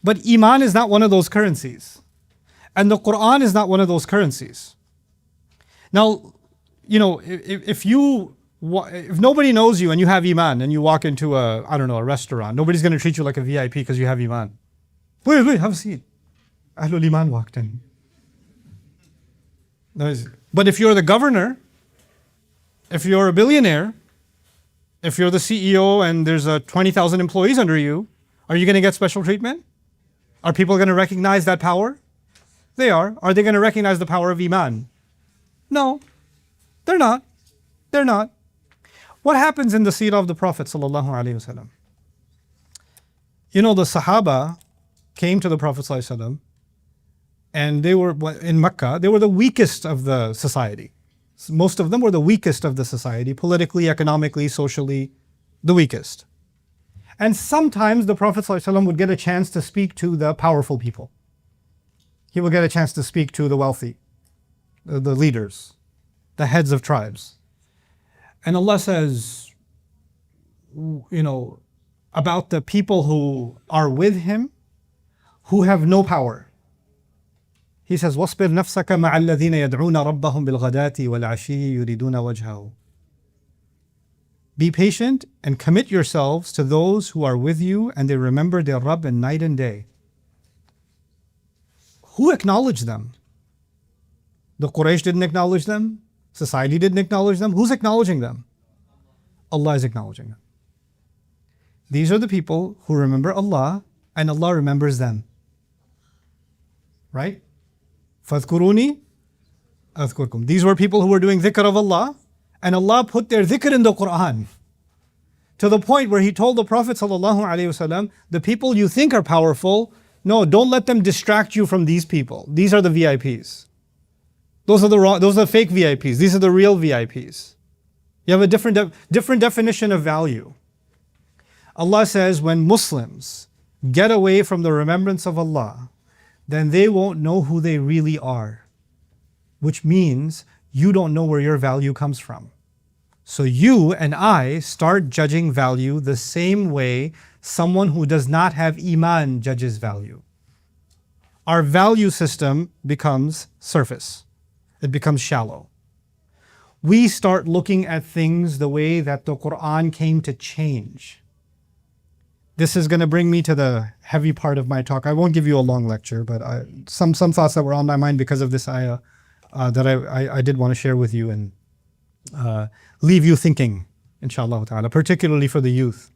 But Iman is not one of those currencies. And the Quran is not one of those currencies. Now, you know, if nobody knows you and you have Iman and you walk into a restaurant, nobody's going to treat you like a VIP because you have Iman. Wait, have a seat. Ahlul Iman walked in. But if you're the governor, if you're a billionaire, if you're the CEO and there's 20,000 employees under you, are you going to get special treatment? Are people going to recognize that power? They are. Are they going to recognize the power of Iman? No, they're not. They're not. What happens in the seerah of the Prophet sallallahu alaihi wasallam? You know, the Sahaba came to the Prophet sallallahu alaihi wasallam, and they were in Mecca. They were the weakest of the society. Most of them were the weakest of the society, politically, economically, socially, the weakest. And sometimes the Prophet ﷺ would get a chance to speak to the powerful people. He would get a chance to speak to the wealthy, the leaders, the heads of tribes. And Allah says, you know, about the people who are with him, who have no power. He says, وَاصْبِرْ نَفْسَكَ مَعَ الَّذِينَ يَدْعُونَ رَبَّهُمْ بِالْغَدَاةِ وَالْعَشِيِّ يُرِيدُونَ وَجْهَهُ. Be patient and commit yourselves to those who are with you and they remember their Rabb in night and day. Who acknowledged them? The Quraysh didn't acknowledge them. Society didn't acknowledge them. Who's acknowledging them? Allah is acknowledging them. These are the people who remember Allah and Allah remembers them. Right? فَاذْكُرُونِي أَذْكُرْكُمْ. These were people who were doing dhikr of Allah, and Allah put their dhikr in the Quran. To the point where He told the Prophet ﷺ, the people you think are powerful, no, don't let them distract you from these people. These are the VIPs. Those are the fake VIPs. These are the real VIPs. You have a different definition of value. Allah says when Muslims get away from the remembrance of Allah, then they won't know who they really are. Which means you don't know where your value comes from. So you and I start judging value the same way someone who does not have Iman judges value. Our value system becomes surface. It becomes shallow. We start looking at things the way that the Quran came to change. This is going to bring me to the heavy part of my talk. I won't give you a long lecture, but some thoughts that were on my mind because of this ayah that I did want to share with you and leave you thinking, inshallah ta'ala, particularly for the youth.